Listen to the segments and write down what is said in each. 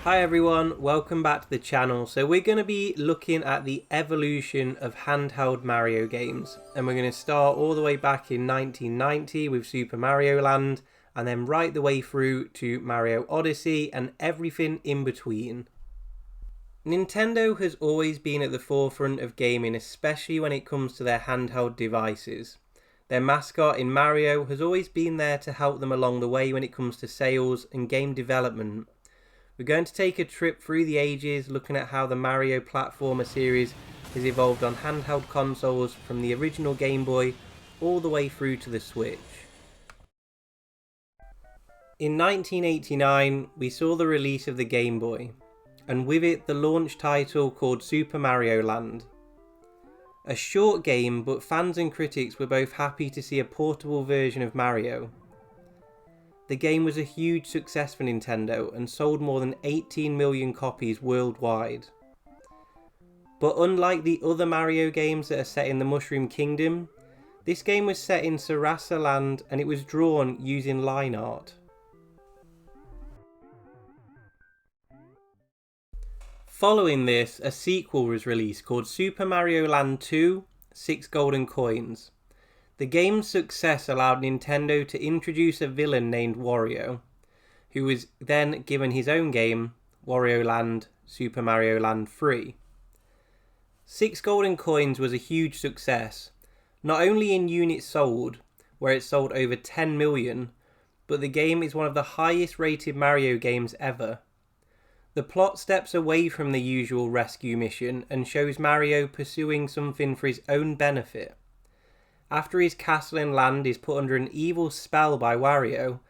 Hi everyone, welcome back to the channel. So we're going to be looking at the evolution of handheld Mario games, and we're going to start all the way back in 1990 with Super Mario Land, and then right the way through to Mario Odyssey and everything in between. Nintendo has always been at the forefront of gaming, especially when it comes to their handheld devices. Their mascot in Mario has always been there to help them along the way when it comes to sales and game development. We're going to take a trip through the ages, looking at how the Mario platformer series has evolved on handheld consoles from the original Game Boy all the way through to the Switch. In 1989, we saw the release of the Game Boy, and with it the launch title called Super Mario Land. A short game, but fans and critics were both happy to see a portable version of Mario. The game was a huge success for Nintendo and sold more than 18 million copies worldwide. But unlike the other Mario games that are set in the Mushroom Kingdom, this game was set in Sarasa Land and it was drawn using line art. Following this, a sequel was released called Super Mario Land 2: 6 Golden Coins. The game's success allowed Nintendo to introduce a villain named Wario, who was then given his own game, Wario Land Super Mario Land 3. 6 Golden Coins was a huge success, not only in units sold, where it sold over 10 million, but the game is one of the highest rated Mario games ever. The plot steps away from the usual rescue mission and shows Mario pursuing something for his own benefit. After his castle and land is put under an evil spell by Wario,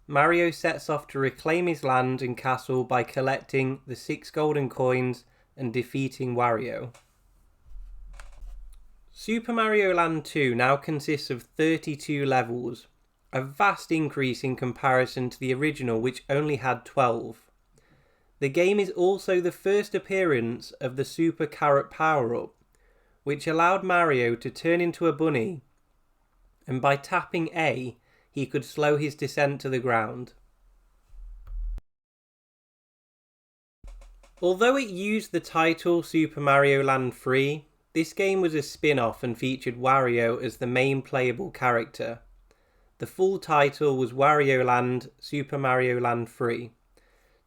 Mario sets off to reclaim his land and castle by collecting the 6 golden coins and defeating Wario. Super Mario Land 2 now consists of 32 levels, a vast increase in comparison to the original, which only had 12. The game is also the first appearance of the Super Carrot power-up, which allowed Mario to turn into a bunny, and by tapping A, he could slow his descent to the ground. Although it used the title Super Mario Land 3, this game was a spin-off and featured Wario as the main playable character. The full title was Wario Land Super Mario Land 3.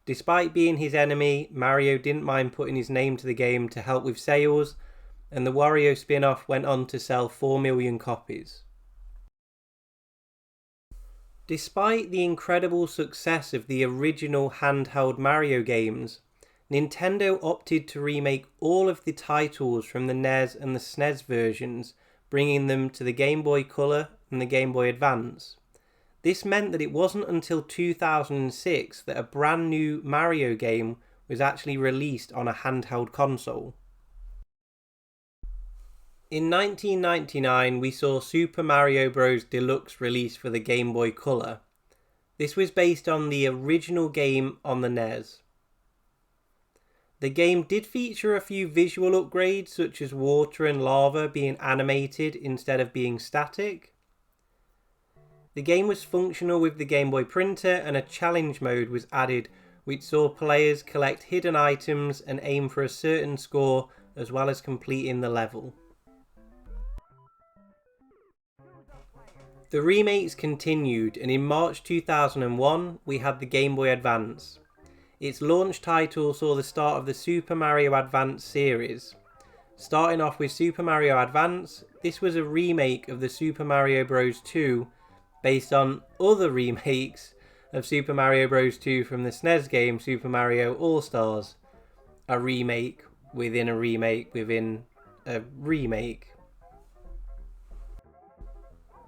Despite being his enemy, Mario didn't mind putting his name to the game to help with sales, and the Wario spin-off went on to sell 4 million copies. Despite the incredible success of the original handheld Mario games, Nintendo opted to remake all of the titles from the NES and the SNES versions, bringing them to the Game Boy Color and the Game Boy Advance. This meant that it wasn't until 2006 that a brand new Mario game was actually released on a handheld console. In 1999, we saw Super Mario Bros. Deluxe released for the Game Boy Color. This was based on the original game on the NES. The game did feature a few visual upgrades, such as water and lava being animated instead of being static. The game was functional with the Game Boy printer, and a challenge mode was added which saw players collect hidden items and aim for a certain score, as well as completing the level. The remakes continued, and in March 2001 we had the Game Boy Advance. Its launch title saw the start of the Super Mario Advance series. Starting off with Super Mario Advance, this was a remake of the Super Mario Bros. 2 based on other remakes of Super Mario Bros. 2 from the SNES game Super Mario All-Stars. A remake within a remake within a remake.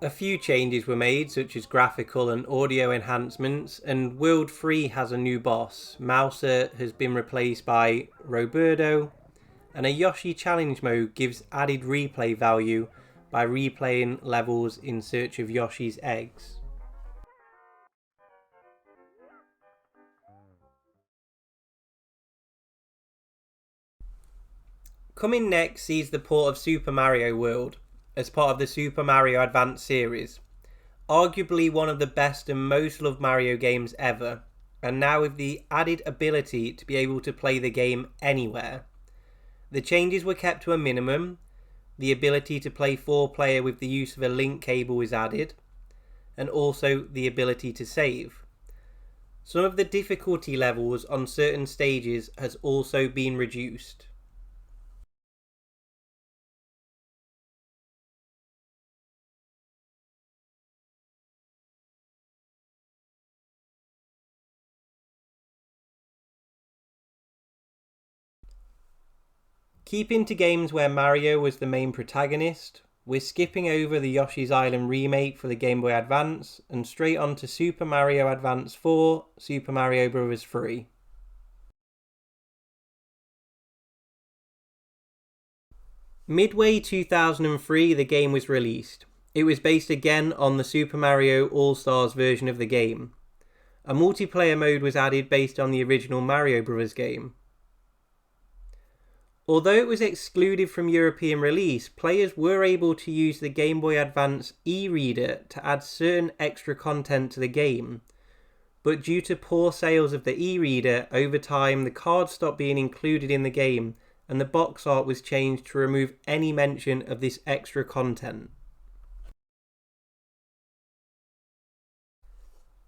A few changes were made, such as graphical and audio enhancements, and World 3 has a new boss. Mouser has been replaced by Roberto, and a Yoshi challenge mode gives added replay value by replaying levels in search of Yoshi's eggs. Coming next sees the port of Super Mario World as part of the Super Mario Advance series. Arguably one of the best and most loved Mario games ever, and now with the added ability to be able to play the game anywhere. The changes were kept to a minimum. The ability to play 4-player with the use of a link cable is added, and also the ability to save. Some of the difficulty levels on certain stages has also been reduced. Keeping to games where Mario was the main protagonist, we're skipping over the Yoshi's Island remake for the Game Boy Advance and straight on to Super Mario Advance 4, Super Mario Bros. 3. Midway 2003 the game was released. It was based again on the Super Mario All-Stars version of the game. A multiplayer mode was added based on the original Mario Bros. Game. Although it was excluded from European release, players were able to use the Game Boy Advance e-reader to add certain extra content to the game. But due to poor sales of the e-reader, over time the cards stopped being included in the game and the box art was changed to remove any mention of this extra content.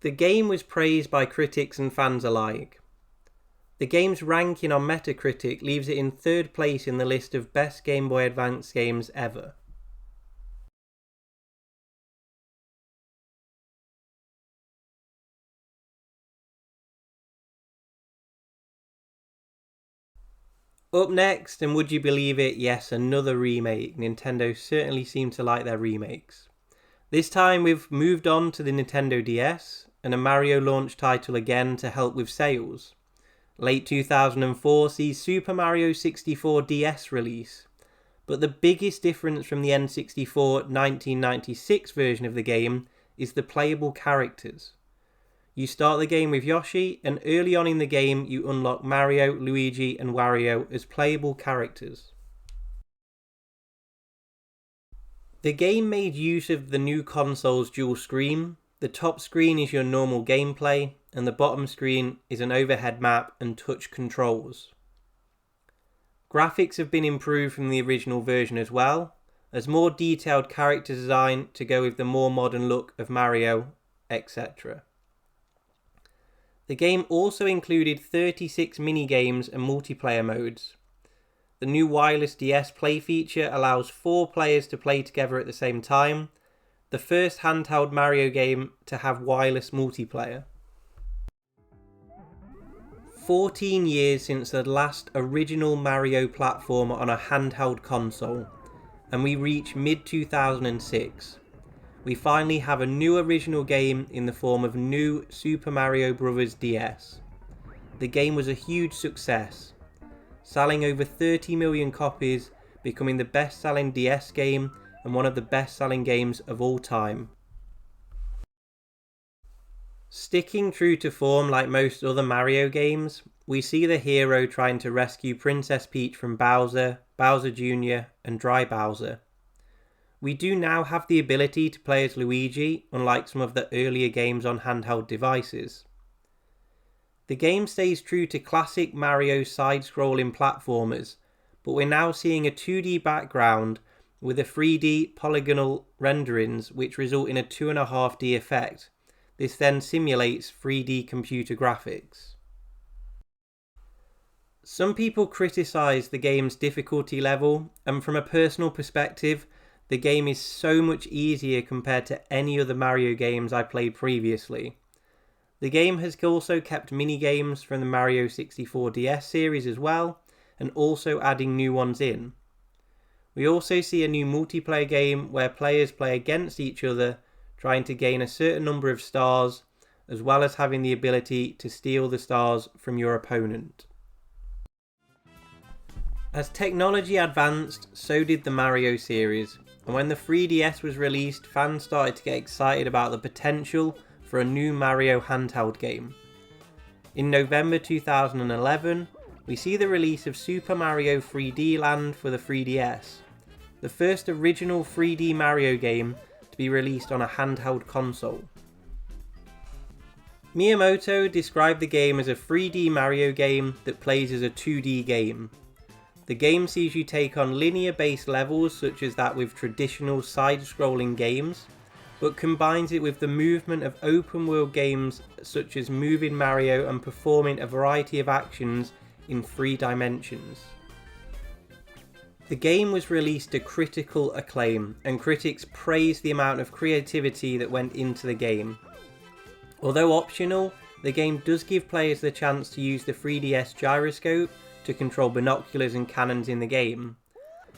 The game was praised by critics and fans alike. The game's ranking on Metacritic leaves it in 3rd place in the list of best Game Boy Advance games ever. Up next, and would you believe it, yes, another remake. Nintendo certainly seem to like their remakes. This time we've moved on to the Nintendo DS, and a Mario launch title again to help with sales. Late 2004 sees Super Mario 64 DS release, but the biggest difference from the N64 1996 version of the game is the playable characters. You start the game with Yoshi, and early on in the game you unlock Mario, Luigi and Wario as playable characters. The game made use of the new console's dual screen. The top screen is your normal gameplay, and the bottom screen is an overhead map and touch controls. Graphics have been improved from the original version as well, as more detailed character design to go with the more modern look of Mario, etc. The game also included 36 minigames and multiplayer modes. The new wireless DS play feature allows 4 players to play together at the same time, the first handheld Mario game to have wireless multiplayer. 14 years since the last original Mario platformer on a handheld console, and we reach mid-2006. We finally have a new original game in the form of new Super Mario Bros. DS. The game was a huge success, selling over 30 million copies, becoming the best-selling DS game and one of the best-selling games of all time. Sticking true to form like most other Mario games, we see the hero trying to rescue Princess Peach from Bowser, Bowser Jr. and Dry Bowser. We do now have the ability to play as Luigi, unlike some of the earlier games on handheld devices. The game stays true to classic Mario side-scrolling platformers, but we're now seeing a 2D background with a 3D polygonal renderings which result in a 2.5D effect. This then simulates 3D computer graphics. Some people criticise the game's difficulty level, and from a personal perspective, the game is so much easier compared to any other Mario games I played previously. The game has also kept mini-games from the Mario 64 DS series as well, and also adding new ones in. We also see a new multiplayer game where players play against each other, trying to gain a certain number of stars, as well as having the ability to steal the stars from your opponent. As technology advanced, so did the Mario series, and when the 3DS was released, fans started to get excited about the potential for a new Mario handheld game. In November 2011, we see the release of Super Mario 3D Land for the 3DS, the first original 3D Mario game to be released on a handheld console. Miyamoto described the game as a 3D Mario game that plays as a 2D game. The game sees you take on linear-based levels such as that with traditional side-scrolling games, but combines it with the movement of open-world games such as moving Mario and performing a variety of actions in 3 dimensions. The game was released to critical acclaim, and critics praised the amount of creativity that went into the game. Although optional, the game does give players the chance to use the 3DS gyroscope to control binoculars and cannons in the game.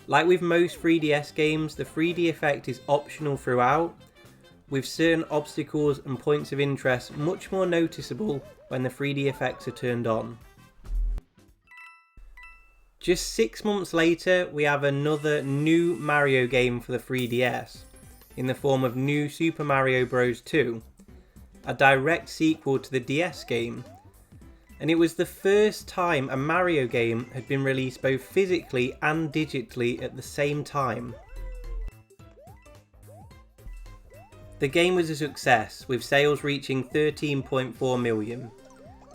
Like with most 3DS games, the 3D effect is optional throughout, with certain obstacles and points of interest much more noticeable when the 3D effects are turned on. Just 6 months later, we have another new Mario game for the 3DS, in the form of New Super Mario Bros. 2, a direct sequel to the DS game, and it was the first time a Mario game had been released both physically and digitally at the same time. The game was a success, with sales reaching 13.4 million.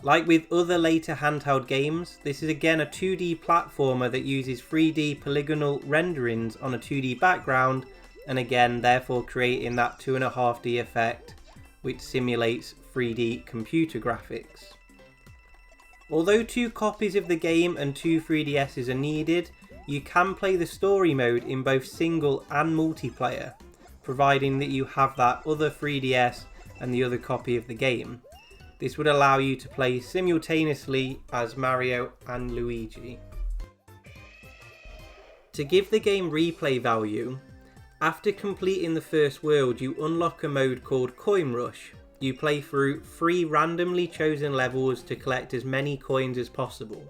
Like with other later handheld games, this is again a 2D platformer that uses 3D polygonal renderings on a 2D background, and again therefore creating that 2.5D effect which simulates 3D computer graphics. Although 2 copies of the game and 2 3DSs are needed, you can play the story mode in both single and multiplayer, providing that you have that other 3DS and the other copy of the game. This would allow you to play simultaneously as Mario and Luigi. To give the game replay value, after completing the first world you unlock a mode called Coin Rush. You play through 3 randomly chosen levels to collect as many coins as possible.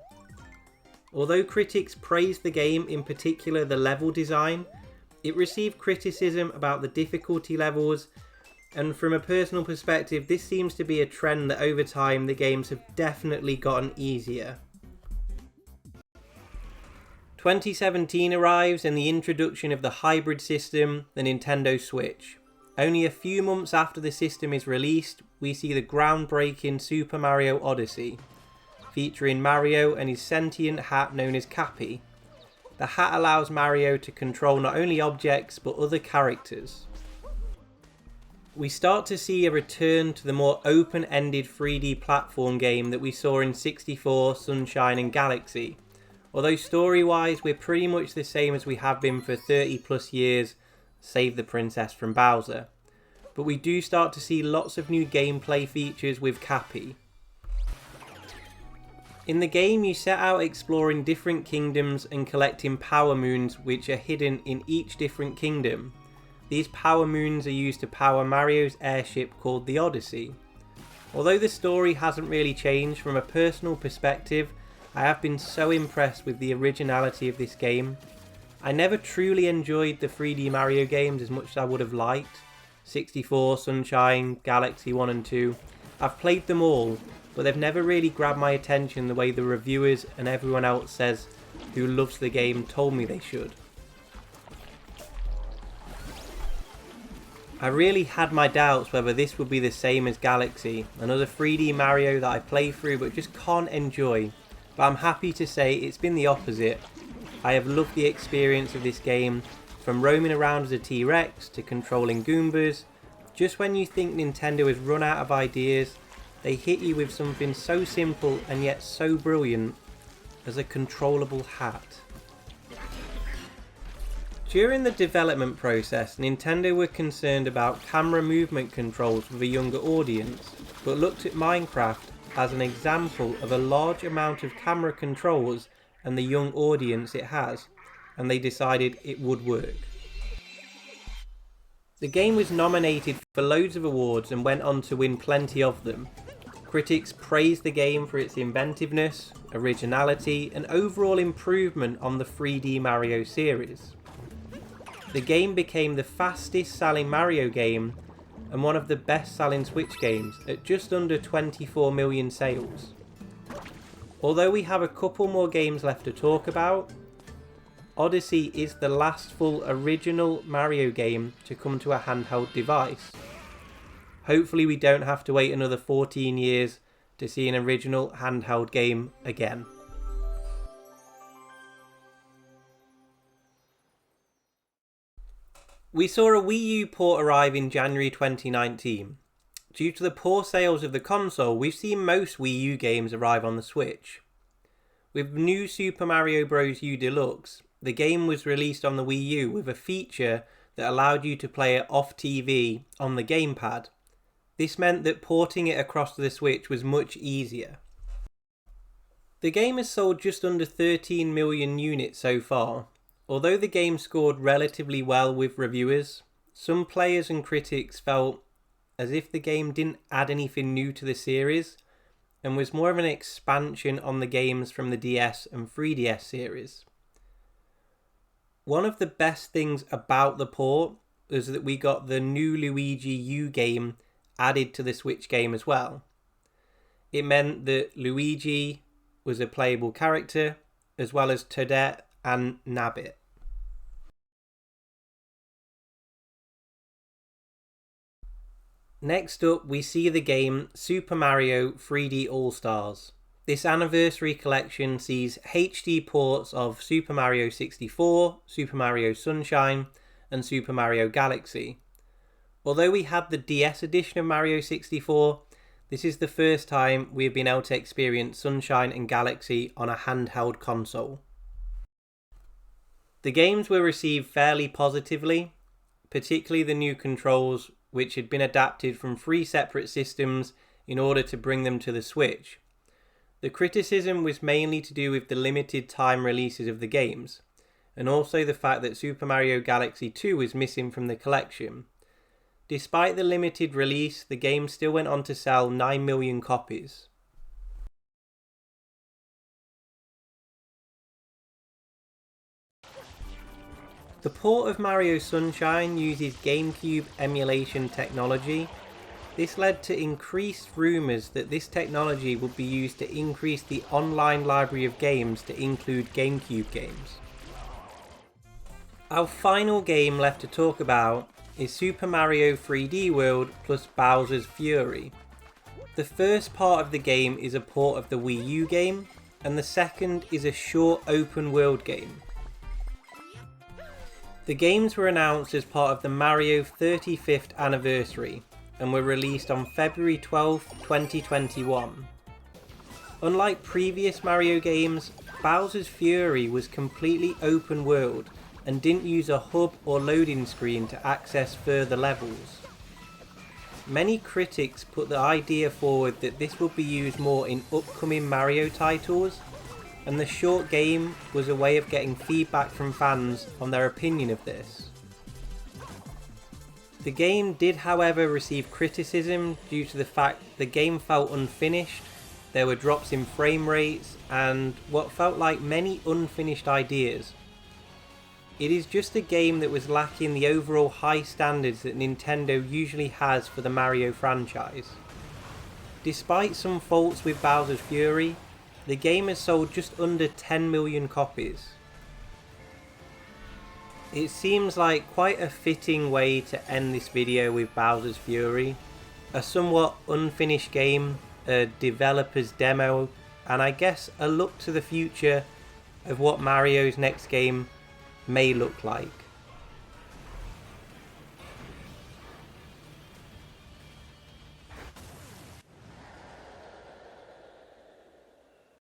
Although critics praised the game, in particular the level design, it received criticism about the difficulty levels, and from a personal perspective this seems to be a trend that over time the games have definitely gotten easier. 2017 arrives and the introduction of the hybrid system, the Nintendo Switch. Only a few months after the system is released, we see the groundbreaking Super Mario Odyssey, featuring Mario and his sentient hat known as Cappy. The hat allows Mario to control not only objects but other characters. We start to see a return to the more open-ended 3D platform game that we saw in 64, Sunshine and Galaxy. Although story-wise we're pretty much the same as we have been for 30 plus years, save the princess from Bowser. But we do start to see lots of new gameplay features with Cappy. In the game you set out exploring different kingdoms and collecting power moons which are hidden in each different kingdom. These power moons are used to power Mario's airship called the Odyssey. Although the story hasn't really changed, from a personal perspective I have been so impressed with the originality of this game. I never truly enjoyed the 3D Mario games as much as I would have liked. 64, Sunshine, Galaxy 1 and 2. I've played them all, but they've never really grabbed my attention the way the reviewers and everyone else says who loves the game told me they should. I really had my doubts whether this would be the same as Galaxy, another 3D Mario that I play through but just can't enjoy. But I'm happy to say it's been the opposite. I have loved the experience of this game, from roaming around as a T-Rex to controlling Goombas. Just when you think Nintendo has run out of ideas, they hit you with something so simple and yet so brilliant as a controllable hat. During the development process, Nintendo were concerned about camera movement controls with a younger audience, but looked at Minecraft as an example of a large amount of camera controls and the young audience it has, and they decided it would work. The game was nominated for loads of awards and went on to win plenty of them. Critics praised the game for its inventiveness, originality, and overall improvement on the 3D Mario series. The game became the fastest selling Mario game and one of the best selling Switch games at just under 24 million sales. Although we have a couple more games left to talk about, Odyssey is the last full original Mario game to come to a handheld device. Hopefully we don't have to wait another 14 years to see an original handheld game again. We saw a Wii U port arrive in January 2019. Due to the poor sales of the console, we've seen most Wii U games arrive on the Switch. With New Super Mario Bros. U Deluxe, the game was released on the Wii U with a feature that allowed you to play it off TV on the gamepad. This meant that porting it across to the Switch was much easier. The game has sold just under 13 million units so far. Although the game scored relatively well with reviewers, some players and critics felt as if the game didn't add anything new to the series and was more of an expansion on the games from the DS and 3DS series. One of the best things about the port was that we got the new Luigi U game added to the Switch game as well. It meant that Luigi was a playable character, as well as Toadette and Nabbit. Next up, we see the game Super Mario 3D All-Stars. This anniversary collection sees HD ports of Super Mario 64, Super Mario Sunshine, and Super Mario Galaxy. Although we had the DS edition of Mario 64, this is the first time we have been able to experience Sunshine and Galaxy on a handheld console. The games were received fairly positively, particularly the new controls, which had been adapted from 3 separate systems in order to bring them to the Switch. The criticism was mainly to do with the limited time releases of the games, and also the fact that Super Mario Galaxy 2 was missing from the collection. Despite the limited release, the game still went on to sell 9 million copies. The port of Mario Sunshine uses GameCube emulation technology. This led to increased rumours that this technology would be used to increase the online library of games to include GameCube games. Our final game left to talk about is Super Mario 3D World plus Bowser's Fury. The first part of the game is a port of the Wii U game, and the second is a short open world game. The games were announced as part of the Mario 35th anniversary and were released on February 12, 2021. Unlike previous Mario games, Bowser's Fury was completely open world and didn't use a hub or loading screen to access further levels. Many critics put the idea forward that this would be used more in upcoming Mario titles, and the short game was a way of getting feedback from fans on their opinion of this. The game did, however, receive criticism due to the fact the game felt unfinished, there were drops in frame rates, and what felt like many unfinished ideas. It is just a game that was lacking the overall high standards that Nintendo usually has for the Mario franchise. Despite some faults with Bowser's Fury, the game has sold just under 10 million copies. It seems like quite a fitting way to end this video with Bowser's Fury. A somewhat unfinished game, a developer's demo, and I guess a look to the future of what Mario's next game may look like.